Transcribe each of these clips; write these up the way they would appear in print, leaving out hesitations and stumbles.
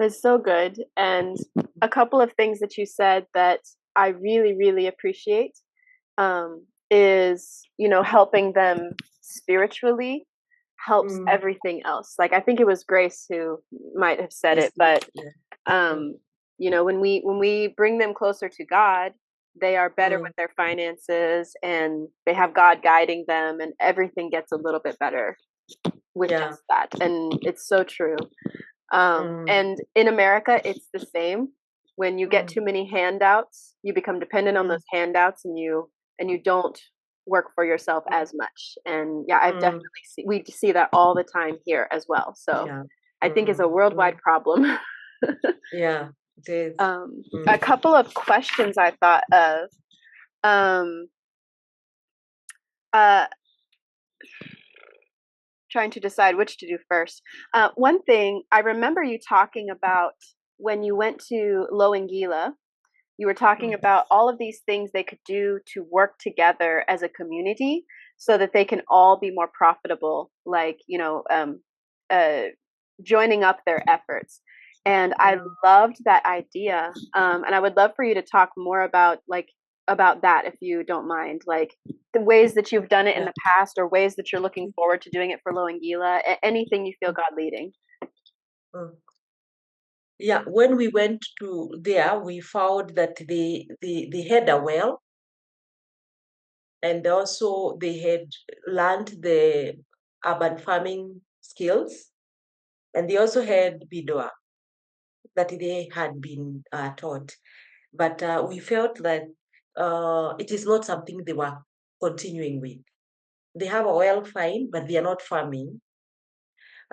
It's so good. And a couple of things that you said that I really, really appreciate is, helping them spiritually helps Mm, everything else. Like I think it was Grace who might have said yes, it, but yeah. Mm, um, when we bring them closer to God, they are better mm, with their finances and they have God guiding them and everything gets a little bit better with yeah. just that. And it's so true. Mm, And in America, it's the same. When you get mm, too many handouts, you become dependent on mm, those handouts, and you don't work for yourself mm, as much. And yeah, I've mm, definitely we see that all the time here as well. So yeah. I think it's a worldwide Mm, problem. yeah. It is. A Mm, couple of questions I thought of. Um, uh, Trying to decide which to do first. One thing I remember you talking about when you went to Loangila, you were talking mm, about all of these things they could do to work together as a community so that they can all be more profitable, like, uh, joining up their efforts. And I mm. loved that idea. And I would love for you to talk more about that if you don't mind, like the ways that you've done it in Yeah. the past or ways that you're looking forward to doing it for Loangila, anything you feel God leading. Mm. Yeah, when we went to there, we found that they had a well, and also they had learned the urban farming skills, and they also had bidwa that they had been taught. But we felt that it is not something they were continuing with. They have a well fine, but they are not farming.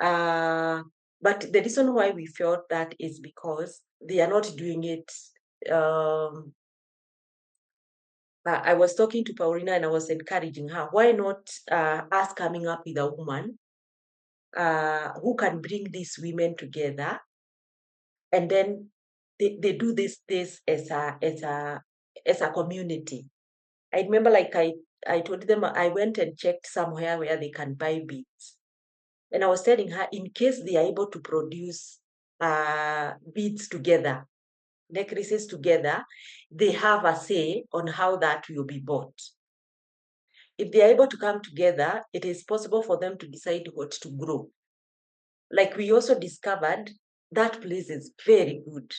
Uh, but the reason why we felt that is because they are not doing it. Um, I was talking to Paulina and I was encouraging her, why not us coming up with a woman who can bring these women together, and then they do this as a community. I remember, like I told them, I went and checked somewhere where they can buy beads. And I was telling her, in case they are able to produce beads together, necklaces together, they have a say on how that will be bought. If they are able to come together, it is possible for them to decide what to grow. Like we also discovered, that place is very good.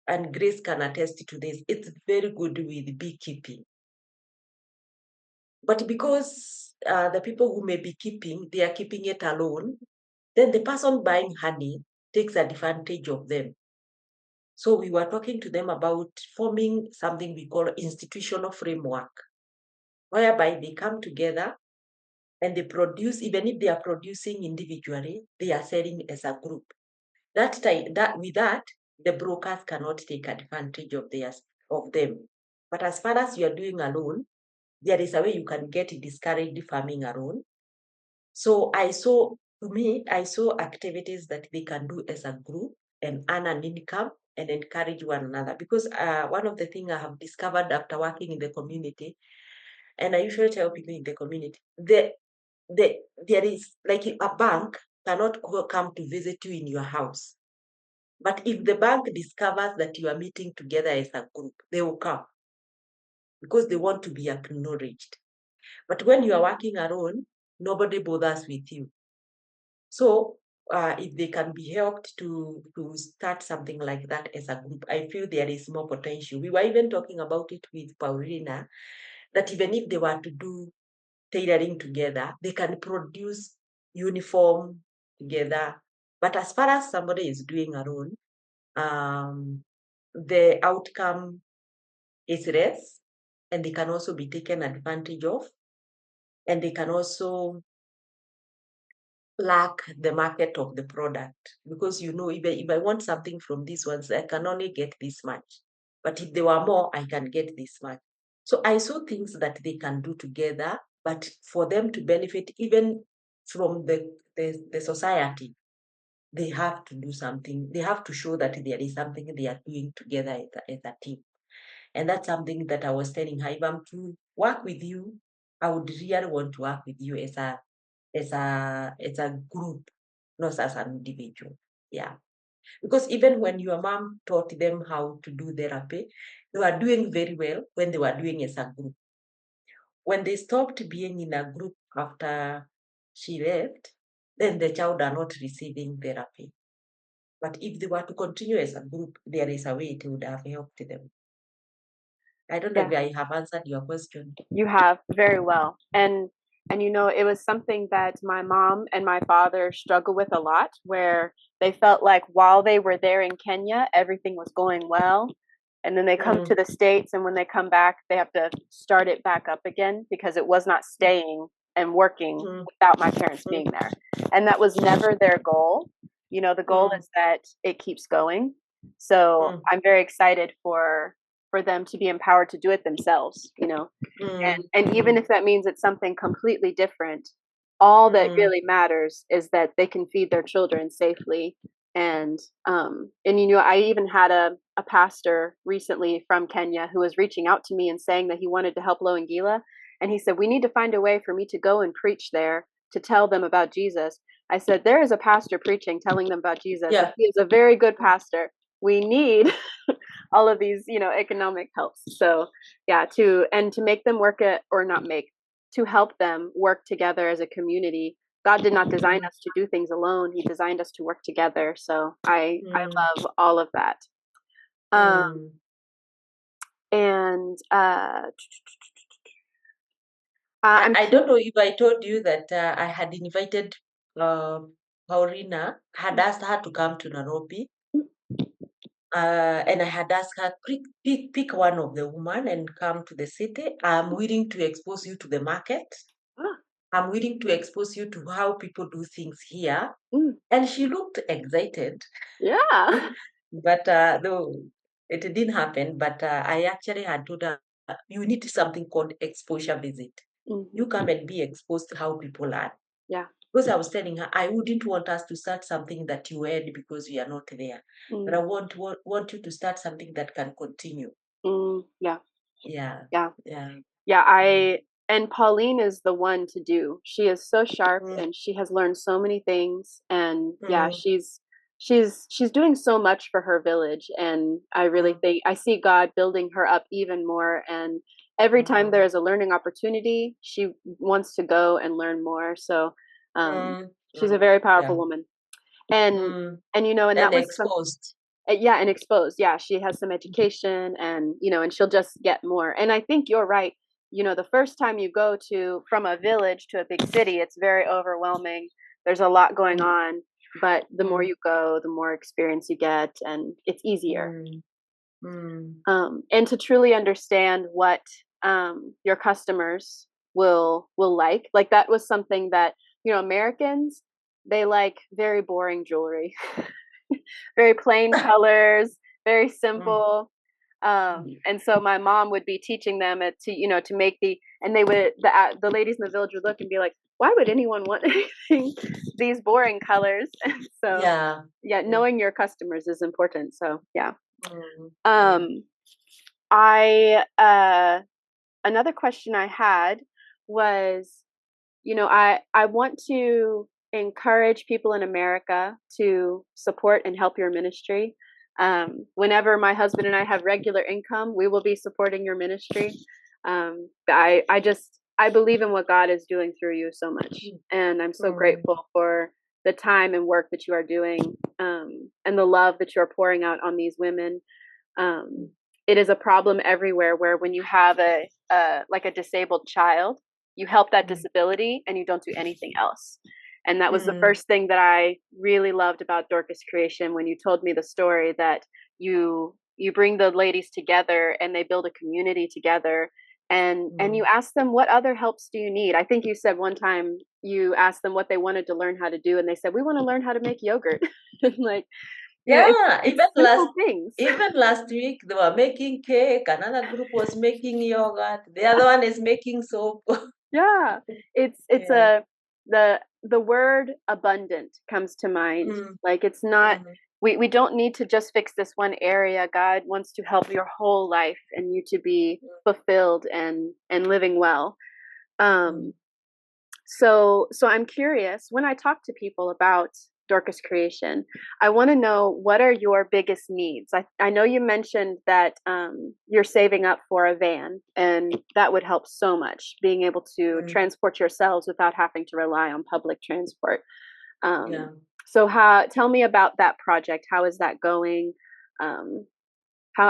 And Grace can attest to this. It's very good with beekeeping. But because the people who may be keeping, they are keeping it alone, then the person buying honey takes advantage of them. So we were talking to them about forming something we call institutional framework, whereby they come together and they produce, even if they are producing individually, they are selling as a group. That time, with that, the brokers cannot take advantage of them. But as far as you are doing alone, there is a way you can get discouraged farming alone. So I saw activities that they can do as a group and earn an income and encourage one another. Because one of the things I have discovered after working in the community, and I usually tell people in the community, there is like a bank cannot come to visit you in your house. But if the bank discovers that you are meeting together as a group, they will come because they want to be acknowledged. But when you are working alone, nobody bothers with you. So if they can be helped to start something like that as a group, I feel there is more potential. We were even talking about it with Paulina, that even if they were to do tailoring together, they can produce uniform together. But as far as somebody is doing alone, the outcome is less, and they can also be taken advantage of, and they can also lack the market of the product, because even if I want something from these ones, I can only get this much. But if there were more, I can get this much. So I saw things that they can do together, but for them to benefit even from the society, they have to do something. They have to show that there is something they are doing together as a team. And that's something that I was telling her. If I'm to work with you, I would really want to work with you as a group, not as an individual. Yeah. Because even when your mom taught them how to do therapy, they were doing very well when they were doing as a group. When they stopped being in a group after she left, then the child are not receiving therapy. But if they were to continue as a group, there is a way it would have helped them. I don't know Yeah. if I have answered your question. You have very well. And you know, it was something that my mom and my father struggled with a lot, where they felt like while they were there in Kenya, everything was going well. And then they come to Mm, the States, and when they come back, they have to start it back up again because it was not staying and working mm, without my parents mm, being there. And that was never their goal. You know, the goal mm, is that it keeps going. So mm, I'm very excited for them to be empowered to do it themselves, you know. mm, And even mm, if that means it's something completely different, all that mm, really matters is that they can feed their children safely. And you know, I even had a pastor recently from Kenya who was reaching out to me and saying that he wanted to help Loangila. And he said, we need to find a way for me to go and preach there to tell them about Jesus. I said, there is a pastor preaching, telling them about Jesus, and yeah. he is a very good pastor. We need all of these, you know, economic helps. So yeah, to make them work it, or not make, to help them work together as a community. God did not design Mm, us to do things alone. He designed us to work together. So I mm, love all of that. Um, mm. and I, I'm I curious. don't know if I told you that I had invited uh, Paulina, had asked her to come to Nairobi, and I had asked her, pick one of the women and come to the city. I'm willing to expose you to the market. Ah, I'm willing to expose you to how people do things here. mm, And she looked excited, yeah. but though it didn't happen. But I actually had told her, you need something called exposure visit. You Hmm. come and be exposed to how people are. Yeah. Because I was telling her, I wouldn't want us to start something that you had because we are not there. But I Mm, want you to start something that can continue. yeah. Yeah, Yeah. yeah. Yeah, Mm, I and Pauline is the one to do. She is so sharp mm, and she has learned so many things, and yeah, mm, she's doing so much for her village, and I really mm, think I see God building her up even more, and every time there mm, is a learning opportunity, she wants to go and learn more. So mm, she's a mm. very Yeah. powerful woman. And Mm. and you know, and that And was some exposed. yeah, and exposed. Yeah, she has some education, and you know, and she'll just get more. And I think you're right. You know, the first time you go to from a village to a big city, it's very overwhelming. There's a lot going Mm, on, but the more mm, you go, the more experience you get, and it's easier. mm, mm, And to truly understand what your customers will like that was something that, you know, Americans, they like very boring jewelry, very plain colors, very mm, simple. And so my mom would be teaching them to, you know, to make and they would, the ladies in the village would look and be like, why would anyone want anything, these boring colors? And so, yeah. yeah, Yeah. knowing your customers is important. So, yeah. Mm, mm, Um, I, another question I had was, you know, I want to encourage people in America to support and help your ministry. Whenever my husband and I have regular income, we will be supporting your ministry. I believe in what God is doing through you so much, mm, and I'm so mm, grateful for the time and work that you are doing, and the love that you are pouring out on these women. um, it is a problem everywhere where when you have a like a disabled child, you help that mm, disability and you don't do anything else. And that was the mm, first thing that I really loved about Dorcas Creation, when you told me the story that you bring the ladies together and they build a community together, and you mm. ask them, what other helps do you need? I think you said one time you asked them what they wanted to learn how to do, and they said, we want to learn how to make yogurt. Like, you know, Yeah, it's simple things. even last week they were making cake, another group was making yogurt, the other one is making soap. Yeah, it's Yeah. a the word abundant comes to mind. Mm, Like, it's not, mm, we don't need to just fix this one area. God wants to help your whole life and you to be fulfilled and living well. mm, Um, so I'm curious when I talk to people about Dorcas Creation. I want to know, what are your biggest needs? I know you mentioned that you're saving up for a van, and that would help so much, being able to Mm, transport yourselves without having to rely on public transport. yeah. Um, so, tell me about that project. How is that going? Um,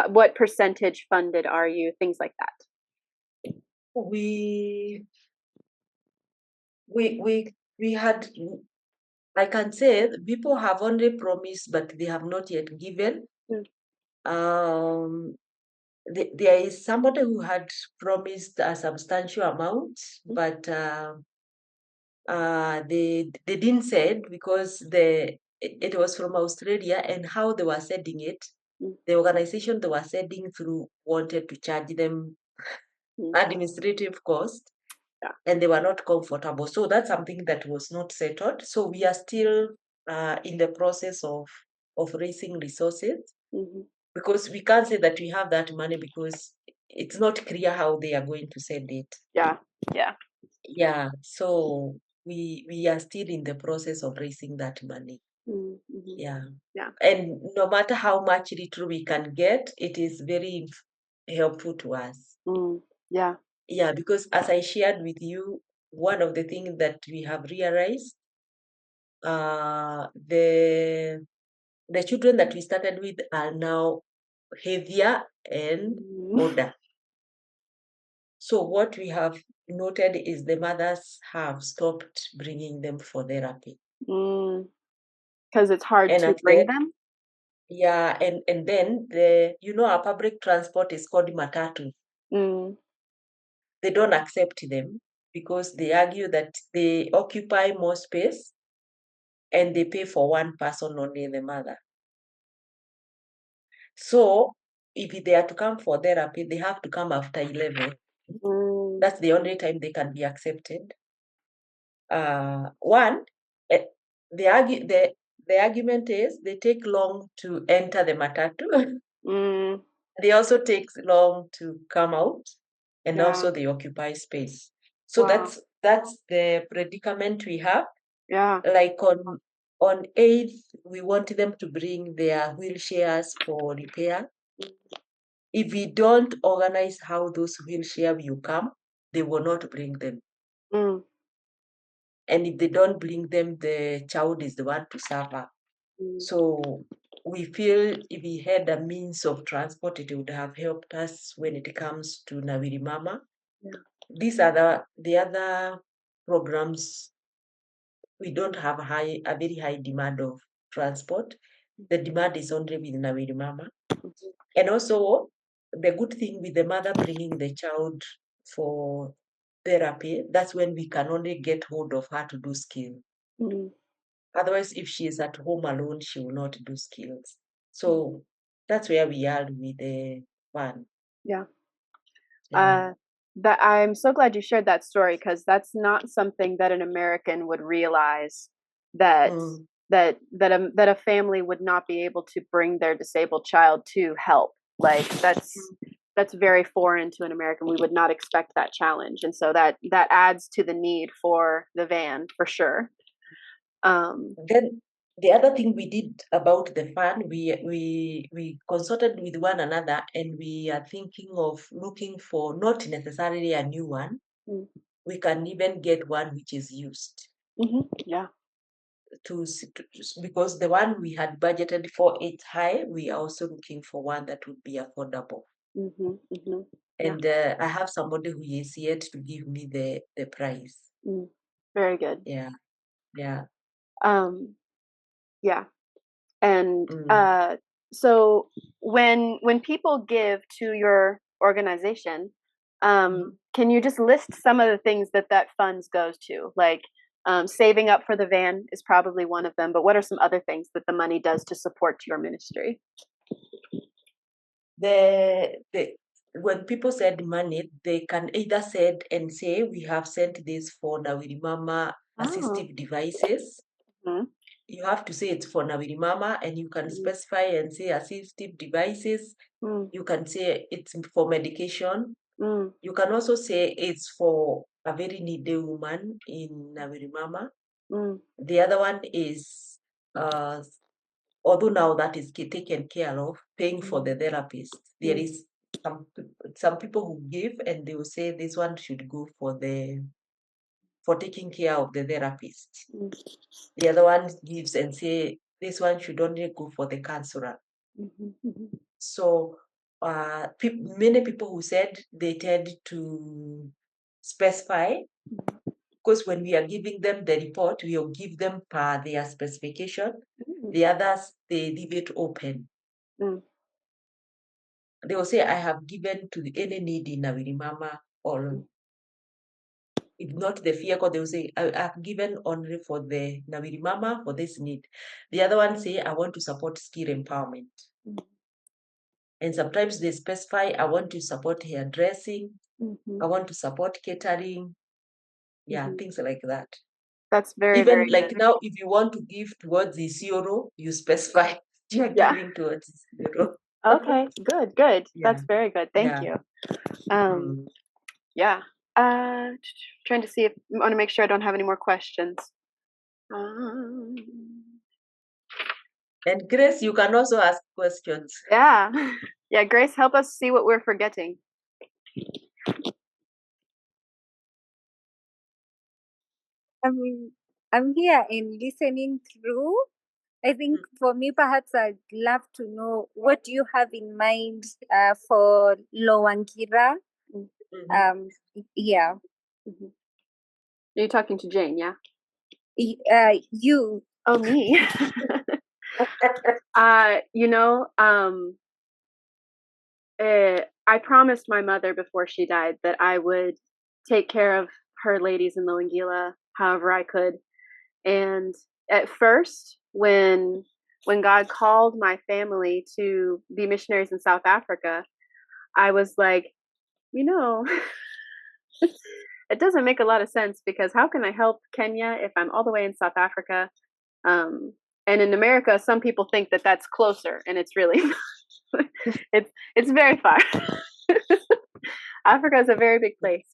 what percentage funded are you? Things like that. We we had, I can say people have only promised, but they have not yet given. Mm, Um, there is somebody who had promised a substantial amount, mm, but they didn't say it because it was from Australia, and how they were sending it, mm, the organization they were sending through wanted to charge them mm. administrative cost, Yeah. and they were not comfortable. So that's something that was not settled. So we are still in the process of raising resources, Hmm. because we can't say that we have that money because it's not clear how they are going to send it. Yeah. Yeah. Yeah, so we are still in the process of raising that money. Mm-hmm. Yeah. Yeah. And no matter how much little we can get, it is very helpful to us. Mm, yeah. Yeah, because as I shared with you, one of the things that we have realized, uh, the the children that we started with are now heavier and Mm, older. So what we have noted is the mothers have stopped bringing them for therapy. because it's hard And to at bring the them. Yeah, and then our public transport is called matatu. Mm, They don't accept them because they argue that they occupy more space and they pay for one person only, the mother. So if they are to come for therapy, they have to come after 11. mm, That's the only time they can be accepted. One, eh, the argument is they take long to enter the matatu. mm, They also take long to come out, and yeah. also they occupy space. So Wow. that's the predicament we have. Yeah. Like on 8th, we want them to bring their wheelchairs for repair. If we don't organize how those wheelchair will come, they will not bring them. Mm, And if they don't bring them, the child is the one to suffer. mm, So we feel if we had a means of transport, it would have helped us when it comes to Nawiri Mama. yeah. These are the other programs. We don't have a very high demand of transport. The demand is only with Nawiri Mama. Mhm, And also, the good thing with the mother bringing the child for therapy, that's when we can only get hold of her to do skill. mm, Otherwise, if she is at home alone, she will not do skills. mm. So that's where we are with the fun. Yeah. Yeah. Uh, that I'm so glad you shared that story, because that's not something that an American would realize, that Mm, that a family would not be able to bring their disabled child to help. Like, that's very foreign to an American. We would not expect that challenge, and so that adds to the need for the van for sure. Um, Then the other thing we did about the fund, we consulted with one another, and we are thinking of looking for not necessarily a new one. mm, We can even get one which is used yeah. because the one we had budgeted for it's high. We are also looking for one that would be affordable. Yeah. And I have somebody who is yet to give me the price. Mm, very good. Yeah, yeah. Um, yeah. And Mm, so when people give to your organization, mhm. can you just list some of the things that funds goes to? Like, saving up for the van is probably one of them, but what are some other things that the money does to support your ministry? The when people send money, they can either send and say we have sent this for Nawiri Mama Oh. assistive devices. Mhm. You have to say it's for Nawiri Mama, and you can Mm, specify and say assistive devices. mm, You can say it's for medication. mm, You can also say it's for a very needy woman in Nawiri Mama. mm, The other one is although now that is taken care of, paying for the therapist, there is some people who give and they will say this one should go for taking care of the therapist. The other one gives and say this one should only go for the counselor. So many people who said they tend to specify, because when we are giving them the report, we will give them per their specification. The others, they leave it open. They will say, I have given to any need in Nawirimama, or if not the vehicle, they will say, I have given only for the Nawirimama for this need. The other one say, I want to support skill empowerment. And sometimes they specify, I want to support hairdressing, I want to support catering, things like that. That's very, even very like good. now, if you want to give towards the Isiolo, you specify you are giving towards Isiolo. Okay, good. Yeah. That's very good. Thank you. Yeah. Trying to see if I want to make sure I don't have any more questions. And Grace, you can also ask questions. Yeah. Yeah, Grace, help us see what we're forgetting. I'm here and listening through. I think for me, perhaps I'd love to know what do you have in mind for Lowangira? Yeah. You're talking to Jane, yeah? You. Oh, me. I promised my mother before she died that I would take care of her ladies in Loangila however I could. And at first, when God called my family to be missionaries in South Africa, I was like, it doesn't make a lot of sense, because how can I help Kenya if I'm all the way in South Africa? And in America, some people think that that's closer, and it's really it's very far. Africa is a very big place.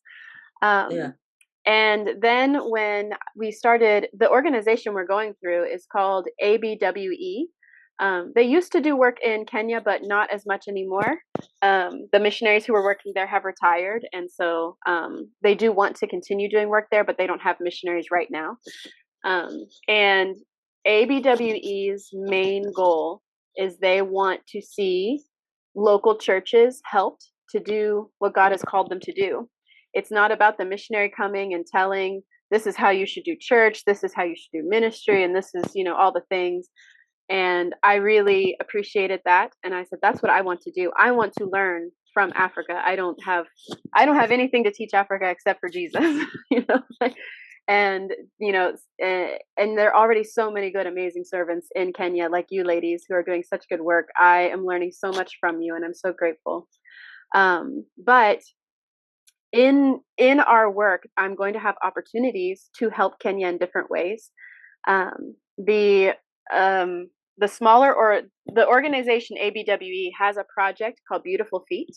And then when we started, the organization we're going through is called ABWE. They used to do work in Kenya, but not as much anymore. The missionaries who were working there have retired, and so they do want to continue doing work there, but they don't have missionaries right now. And ABWE's main goal is they want to see local churches helped to do what God has called them to do. It's not about the missionary coming and telling, this is how you should do church, this is how you should do ministry, and this is, all the things. And I really appreciated that. And I said, that's what I want to do. I want to learn from Africa. I don't have anything to teach Africa except for Jesus, and and there are already so many good, amazing servants in Kenya, like you ladies, who are doing such good work. I am learning so much from you, and I'm so grateful. But in our work, I'm going to have opportunities to help Kenya in different ways. The smaller, or the organization ABWE has a project called Beautiful Feet,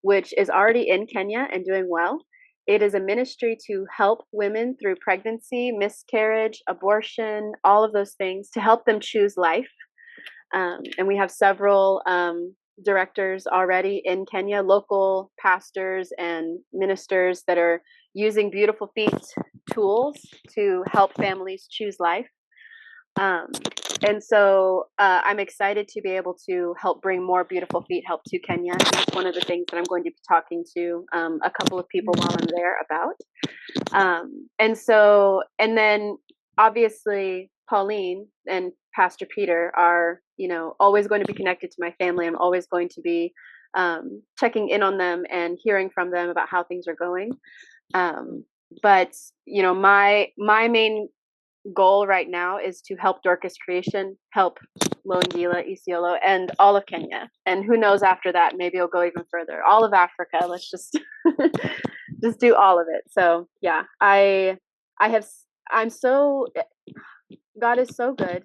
which is already in Kenya and doing well. It is a ministry to help women through pregnancy, miscarriage, abortion, all of those things, to help them choose life. And we have several directors already in Kenya, local pastors and ministers that are using Beautiful Feet tools to help families choose life. And so I'm excited to be able to help bring more Beautiful Feet help to Kenya. And that's one of the things that I'm going to be talking to a couple of people while I'm there about. And then obviously Pauline and Pastor Peter are, always going to be connected to my family. I'm always going to be checking in on them and hearing from them about how things are going. But my main goal right now is to help Dorcas Creation, help Loangila, Isiolo, and all of Kenya. And who knows, after that, maybe it'll go even further. All of Africa. Let's just just do all of it. So yeah, God is so good.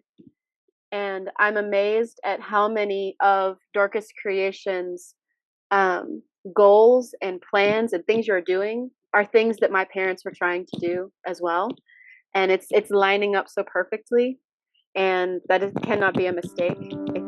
And I'm amazed at how many of Dorcas Creation's goals and plans and things you're doing are things that my parents were trying to do as well. And it's lining up so perfectly. and that cannot be a mistake. It